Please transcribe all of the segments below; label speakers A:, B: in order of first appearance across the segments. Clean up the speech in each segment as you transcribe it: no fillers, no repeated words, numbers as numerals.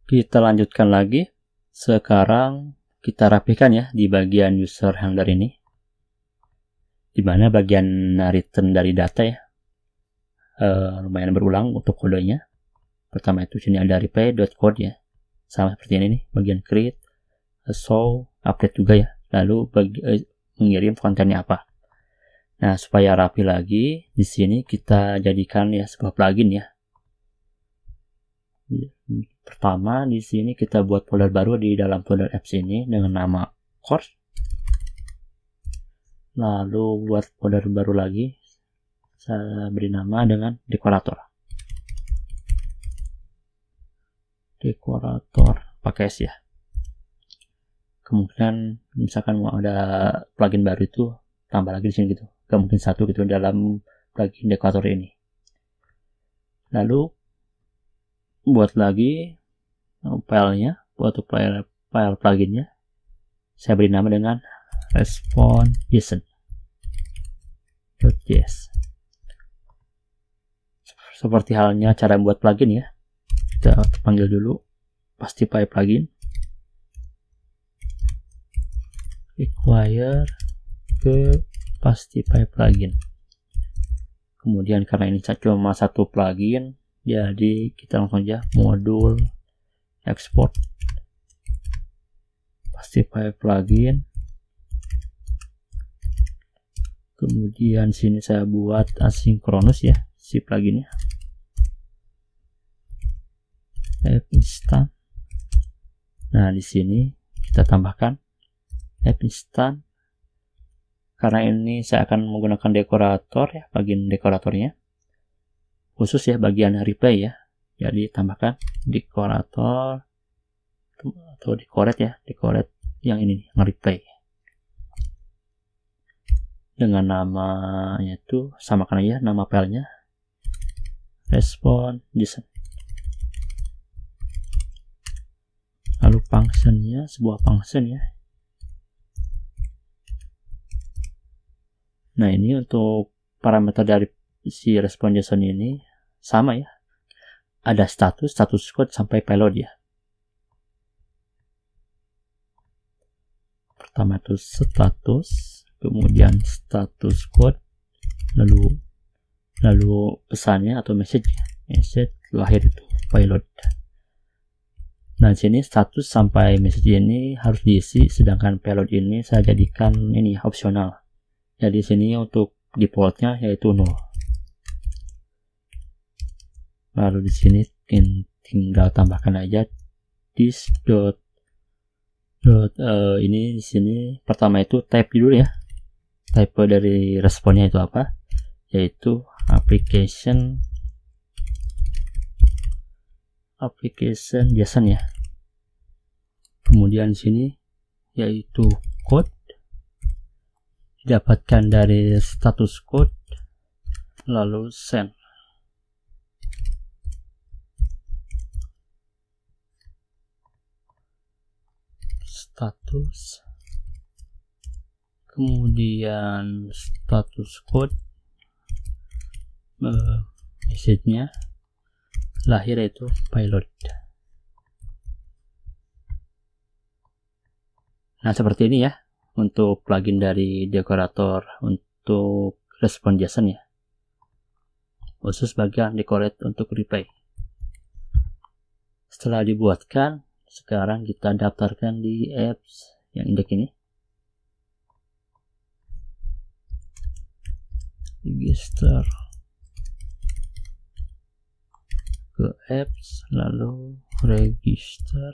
A: Kita lanjutkan lagi. Sekarang kita rapikan ya di bagian user handler ini, dimana bagian return dari data ya lumayan berulang untuk kodenya. Pertama itu sini ada reply.code ya, sama seperti ini nih, bagian create, show, update juga ya, lalu mengirim kontennya apa. Nah, supaya rapi lagi, di sini kita jadikan ya sebuah plugin ya. Pertama di sini kita buat folder baru di dalam folder apps ini dengan nama course. Lalu buat folder baru lagi, saya beri nama dengan dekorator. Dekorator pakai S ya. Kemudian misalkan mau ada plugin baru itu tambah lagi di sini gitu. Gak mungkin satu gitu dalam plugin dekorator ini. Lalu buat lagi filenya, buat file pluginnya, saya beri nama dengan response.json.js. Seperti halnya cara buat plugin ya, kita panggil dulu pastify plugin, require ke pastify plugin. Kemudian karena ini cuma satu plugin, jadi kita langsung aja modul export pastify plugin. Kemudian sini saya buat asynchronous ya si pluginnya, app instant. Nah, di sini kita tambahkan app instant. Karena ini saya akan menggunakan dekorator ya, bagian dekoratornya khusus ya bagian replay ya. Jadi tambahkan dekorator atau decorate ya, decorate yang ini yang replay. Dengan namanya itu samakan aja nama filenya, response.json. Lalu functionnya sebuah function ya. Nah, ini untuk parameter dari si response.json ini sama ya. Ada status code sampai payload ya. Pertama itu status, kemudian status code, lalu pesannya atau message lahir itu payload. Nah, sini status sampai message ini harus diisi, sedangkan payload ini saya jadikan ini opsional. Jadi sini untuk defaultnya yaitu 0. Lalu di sini tinggal tambahkan aja this ini di sini pertama itu type dulu ya. Type dari responnya itu apa? Yaitu application JSON ya. Kemudian di sini yaitu code didapatkan dari status code, lalu send. Status, kemudian status code, message-nya lahir itu payload. Nah, seperti ini ya untuk plugin dari dekorator untuk response.json ya, khusus bagian decorate untuk replay. Setelah dibuatkan, sekarang kita daftarkan di apps yang indeks ini. Register ke apps, lalu register.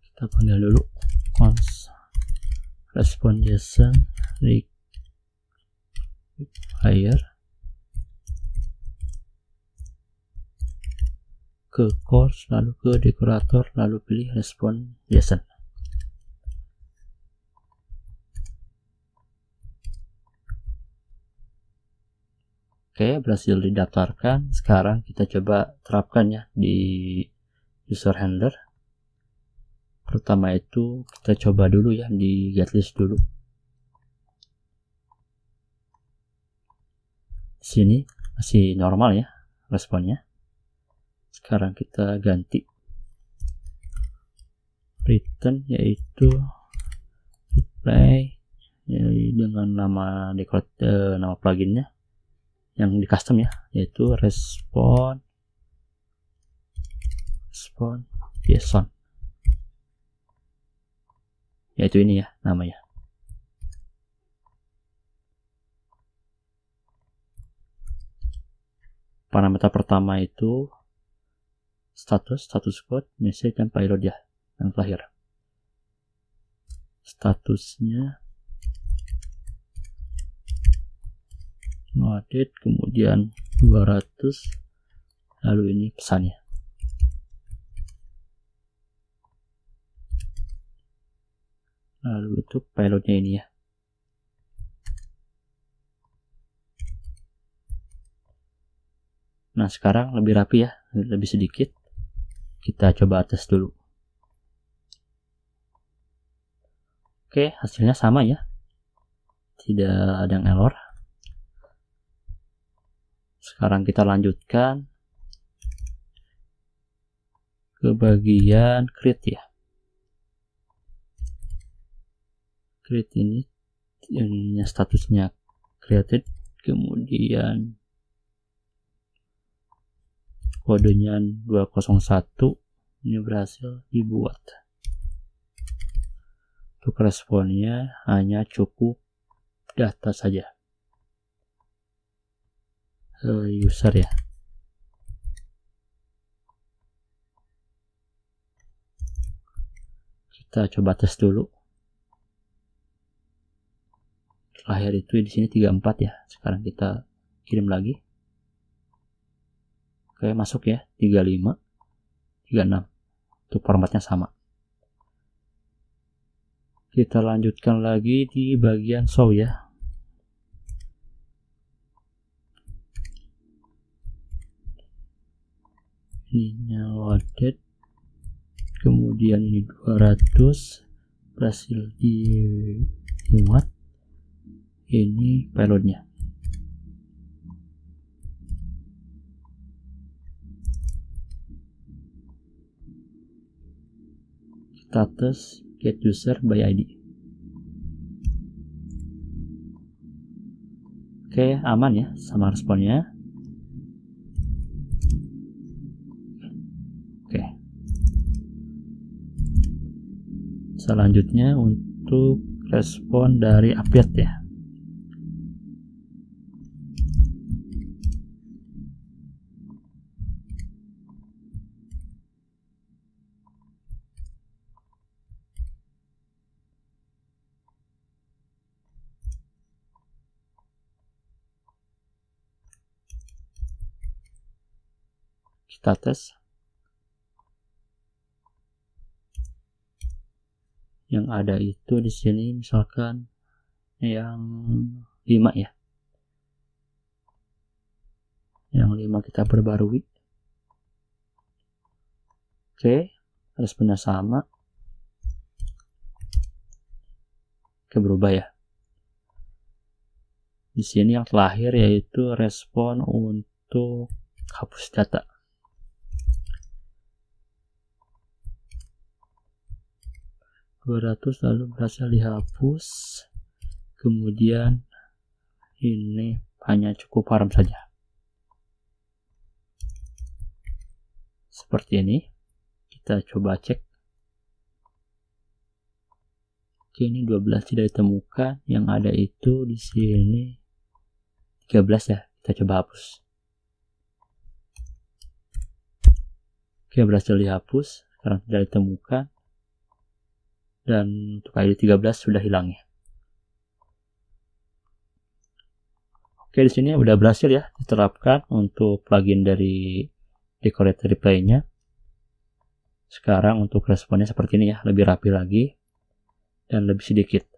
A: Kita panggil dulu cons response.json require ke course, lalu ke dekorator, lalu pilih response.json. Oke, berhasil didaftarkan. Sekarang kita coba terapkan ya di user handler. Pertama itu kita coba dulu ya di getlist dulu. Di sini masih normal ya responnya. Sekarang kita ganti return, yaitu reply dengan nama nama pluginnya yang di custom ya, yaitu response JSON, yaitu ini ya namanya. Parameter pertama itu status code, message, dan payload ya, yang terakhir. Statusnya update, kemudian 200, lalu ini pesannya. Lalu itu payloadnya ini ya. Nah sekarang lebih rapi ya, lebih sedikit. Kita coba tes dulu. Oke, hasilnya sama ya, tidak ada yang error. Sekarang kita lanjutkan ke bagian create ya. Create ini statusnya created, kemudian kodenya 201, ini berhasil dibuat. Untuk responnya hanya cukup data saja, user ya. Kita coba tes dulu. Terakhir itu di sini 34 ya. Sekarang kita kirim lagi. Oke, masuk ya, 35, 36. Untuk formatnya sama. Kita lanjutkan lagi di bagian show ya. Ini loaded, kemudian ini 200 berhasil dimuat. Ini payloadnya. Status get user by ID. Oke, aman ya sama responnya. Oke. Selanjutnya untuk respon dari update ya. Kita tes. Yang ada itu di sini misalkan yang 5 ya. Yang 5 kita perbarui. Oke, responnya sama. Oke, berubah ya. Di sini yang terakhir yaitu respon untuk hapus data. Lalu berhasil dihapus, kemudian ini hanya cukup farm saja seperti ini. Kita coba cek. Oke, ini 12 tidak ditemukan, yang ada itu di sini 13 ya. Kita coba hapus. Oke, berhasil dihapus, sekarang tidak ditemukan. Dan untuk ID 13 sudah hilang ya. Oke, di sini udah berhasil ya diterapkan untuk plugin dari decorator reply-nya. Sekarang untuk responnya seperti ini ya, lebih rapi lagi dan lebih sedikit.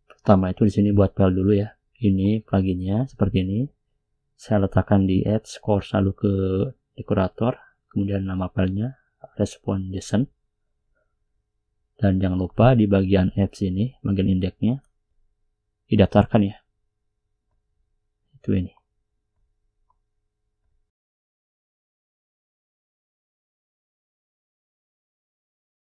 A: Pertama itu di sini buat file dulu ya. Ini pluginnya seperti ini. Saya letakkan di apps, course, lalu ke decorator, kemudian nama filenya respon JSON. Dan jangan lupa di bagian apps ini, bagian indeksnya didaftarkan ya. Itu ini.